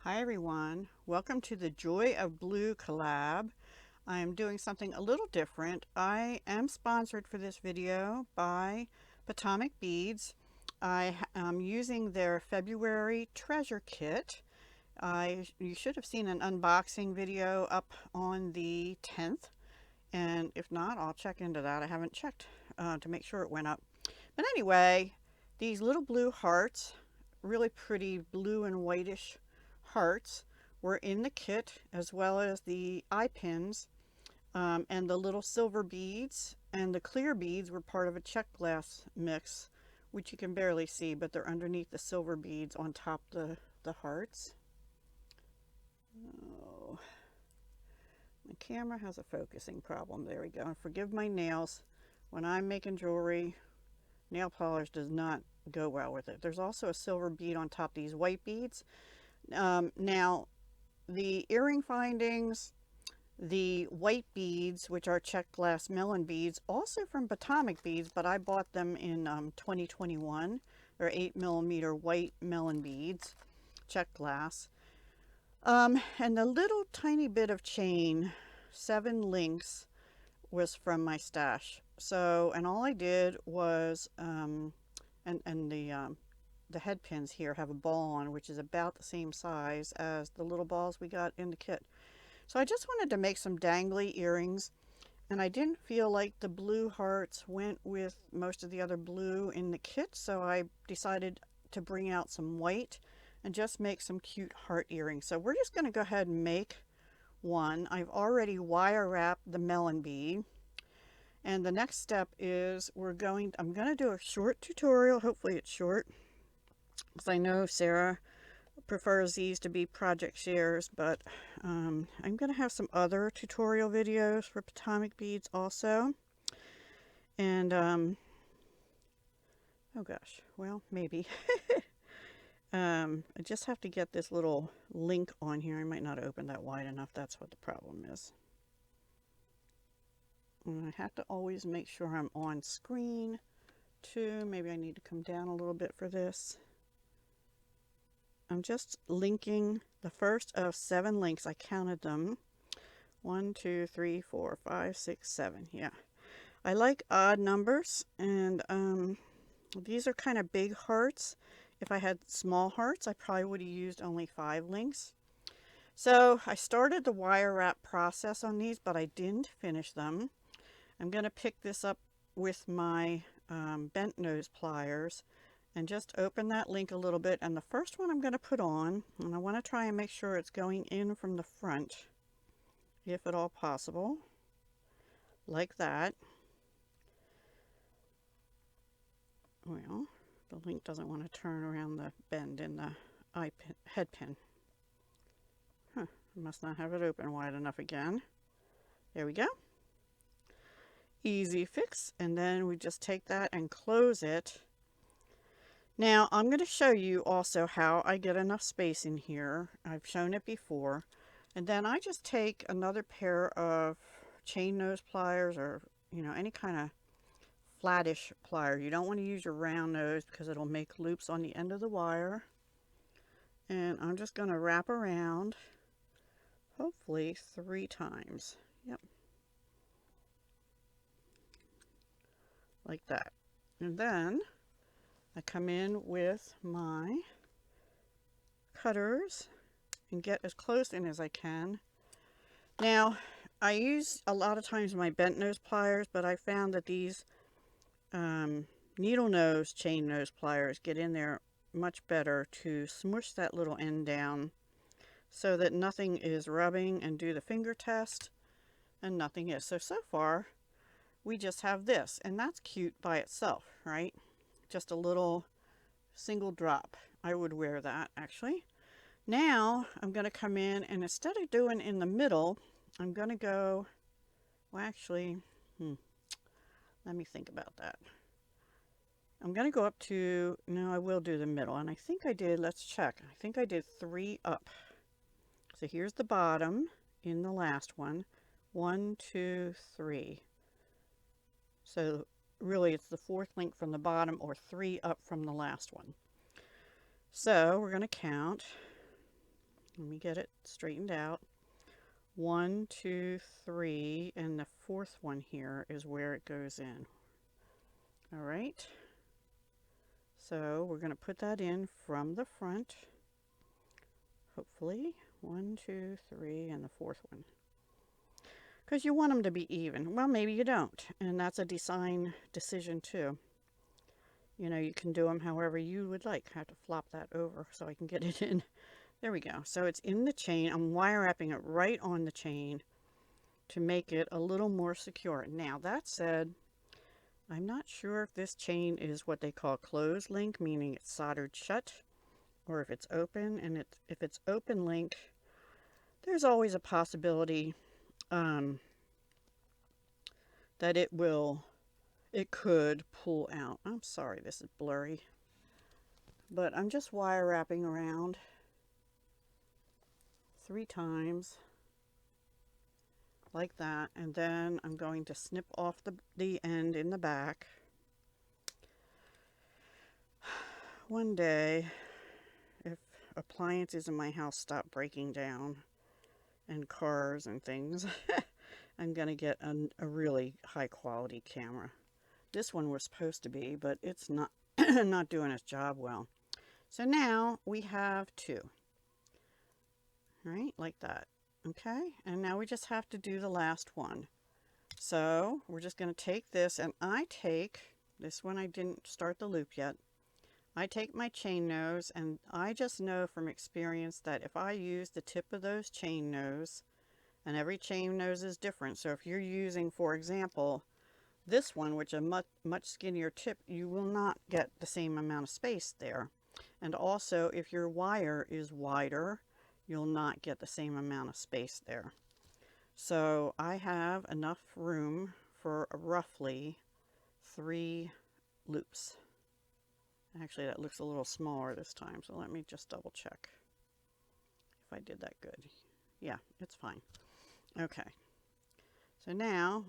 Hi everyone, welcome to the Joy of Blue Collab. I am doing something a little different. I am sponsored for this video by Potomac Beads. I am using their February treasure kit. You should have seen an unboxing video up on the 10th, and if not, I'll check into that. I haven't checked to make sure it went up. But anyway, these little blue hearts, really pretty blue and whitish hearts, were in the kit, as well as the eye pins, and the little silver beads and the clear beads were part of a check glass mix, which you can barely see, but they're underneath the silver beads on top the hearts. Oh, my camera has a focusing problem. There we go. And forgive my nails. When I'm making jewelry, nail polish does not go well with it. There's also a silver bead on top of these white beads. Now, the earring findings, the white beads, which are check glass melon beads, also from Potomac Beads, but I bought them in 2021. They're 8mm white melon beads, check glass. And the little tiny bit of chain, 7 links, was from my stash. So, and all I did was, and the head pins here have a ball on, which is about the same size as the little balls we got in the kit. So I just wanted to make some dangly earrings, and I didn't feel like the blue hearts went with most of the other blue in the kit, so I decided to bring out some white and just make some cute heart earrings. So we're just going to go ahead and make one. I've already wire wrapped the melon bead, and the next step is I'm going to do a short tutorial. Hopefully it's short, because I know Sarah prefers these to be project shares, but I'm going to have some other tutorial videos for Potomac Beads also. And oh gosh, well, maybe. I just have to get this little link on here. I might not open that wide enough. That's what the problem is. And I have to always make sure I'm on screen too. Maybe I need to come down a little bit for this. I'm just linking the first of 7 links. I counted them. 1, 2, 3, 4, 5, 6, 7. Yeah. I like odd numbers, and these are kind of big hearts. If I had small hearts, I probably would have used only 5 links. So I started the wire wrap process on these, but I didn't finish them. I'm going to pick this up with my bent nose pliers and just open that link a little bit. And the first one I'm going to put on, and I want to try and make sure it's going in from the front, if at all possible, like that. Well, the link doesn't want to turn around the bend in the head pin. Huh, I must not have it open wide enough again. There we go. Easy fix, and then we just take that and close it. Now I'm going to show you also how I get enough space in here. I've shown it before. And then I just take another pair of chain nose pliers, or any kind of flattish plier. You don't want to use your round nose because it'll make loops on the end of the wire. And I'm just going to wrap around, hopefully 3 times. Yep. Like that. And then I come in with my cutters and get as close in as I can. Now, I use a lot of times my bent nose pliers, but I found that these needle nose chain nose pliers get in there much better to smush that little end down so that nothing is rubbing, and do the finger test and nothing is. So far we just have this, and that's cute by itself, right? Just a little single drop. I would wear that actually. Now I'm going to come in, and instead of doing in the middle, I'm going to go, well actually, let me think about that. I'm going to go up to, no, I will do the middle, and I think I did, let's check. I think I did 3 up. So here's the bottom in the last one. 1, 2, 3. So really it's the 4th link from the bottom, or 3 up from the last one. So we're going to count Let me get it straightened out. 1, 2, 3, and the fourth one here is where it goes in. All right. So we're going to put that in from the front. Hopefully. 1, 2, 3, and the fourth one. Because you want them to be even. Well, maybe you don't. And that's a design decision too. You know, you can do them however you would like. I have to flop that over so I can get it in. There we go. So it's in the chain. I'm wire wrapping it right on the chain to make it a little more secure. Now, that said, I'm not sure if this chain is what they call closed link, meaning it's soldered shut, or if it's open. And if it's open link, there's always a possibility that it could pull out. I'm sorry, this is blurry, but I'm just wire wrapping around 3 times like that, and then I'm going to snip off the end in the back. One day, if appliances in my house stop breaking down and cars and things, I'm gonna get a really high quality camera. This one was supposed to be, but it's not not doing its job well. So now we have 2, right, like that. Okay, and now we just have to do the last one. So we're just going to take this, and I take this one. I didn't start the loop yet. I take my chain nose, and I just know from experience that if I use the tip of those chain nose, and every chain nose is different. So if you're using, for example, this one, which is a much skinnier tip, you will not get the same amount of space there. And also, if your wire is wider, you'll not get the same amount of space there. So I have enough room for roughly 3 loops. Actually, that looks a little smaller this time, so let me just double check if I did that good. Yeah, it's fine. Okay. So now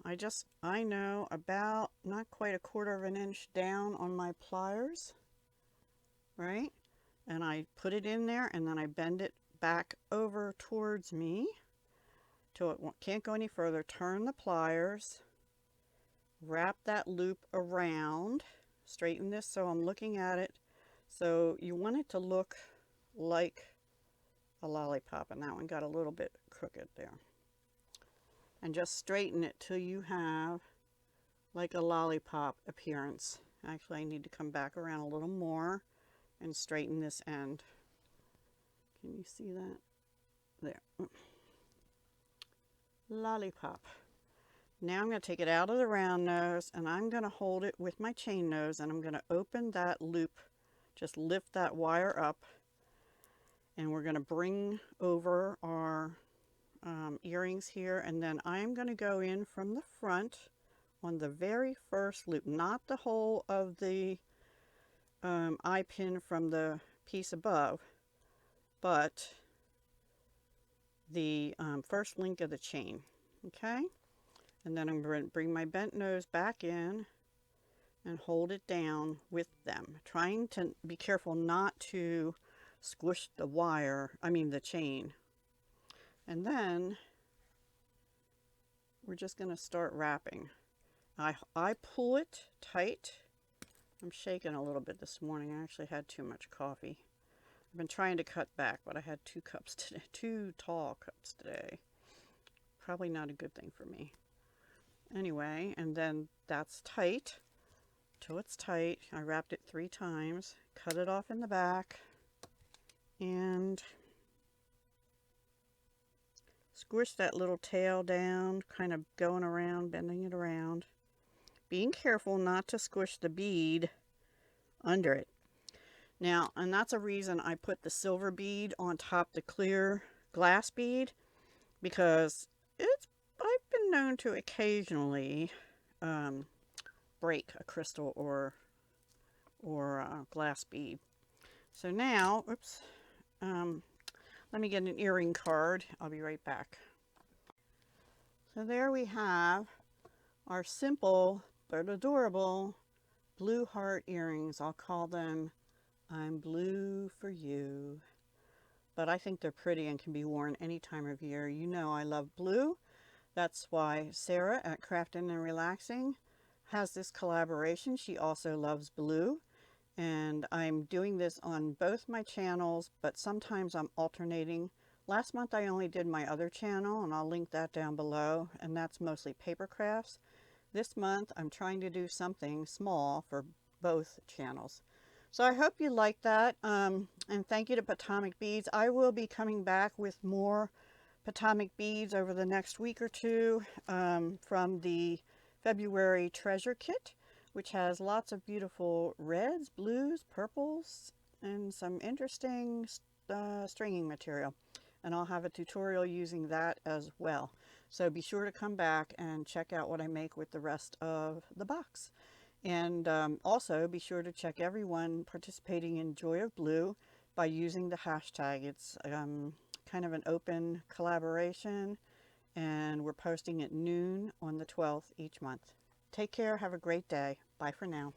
I know about not quite 1/4 of an inch down on my pliers, right? And I put it in there, and then I bend it back over towards me till it can't go any further. Turn the pliers, wrap that loop around, straighten this so I'm looking at it. So you want it to look like a lollipop, and that one got a little bit crooked there. And just straighten it till you have like a lollipop appearance. Actually, I need to come back around a little more and straighten this end. Can you see that? There. Lollipop. Now I'm going to take it out of the round nose, and I'm going to hold it with my chain nose, and I'm going to open that loop. Just lift that wire up, and we're going to bring over our earrings here, and then I'm going to go in from the front on the very first loop, not the whole of the eye pin from the piece above, but the first link of the chain. Okay, and then I'm going to bring my bent nose back in and hold it down with them, trying to be careful not to squish the wire, the chain. And then we're just going to start wrapping. I pull it tight. I'm shaking a little bit this morning. I actually had too much coffee. I've been trying to cut back, but I had 2 cups today, 2 tall cups today. Probably not a good thing for me. Anyway, and then that's tight. Till it's tight. I wrapped it 3 times. Cut it off in the back. And squish that little tail down, kind of going around, bending it around. Being careful not to squish the bead under it. Now, and that's a reason I put the silver bead on top the clear glass bead, because I've been known to occasionally break a crystal or a glass bead. So now, oops, let me get an earring card. I'll be right back. So there we have our simple but adorable blue heart earrings. I'll call them I'm Blue for You. but I think they're pretty and can be worn any time of year. You know I love blue. That's why Sarah at Crafting and Relaxing has this collaboration. She also loves blue, and I'm doing this on both my channels, but sometimes I'm alternating. Last month I only did my other channel, and I'll link that down below, and that's mostly paper crafts. This month I'm trying to do something small for both channels. So I hope you like that, and thank you to Potomac Beads. I will be coming back with more Potomac Beads over the next week or two from the February treasure kit, which has lots of beautiful reds, blues, purples, and some interesting stringing material. And I'll have a tutorial using that as well. So be sure to come back and check out what I make with the rest of the box. And also be sure to check everyone participating in Joy of Blue by using the hashtag. It's kind of an open collaboration, and we're posting at noon on the 12th each month. Take care. Have a great day. Bye for now.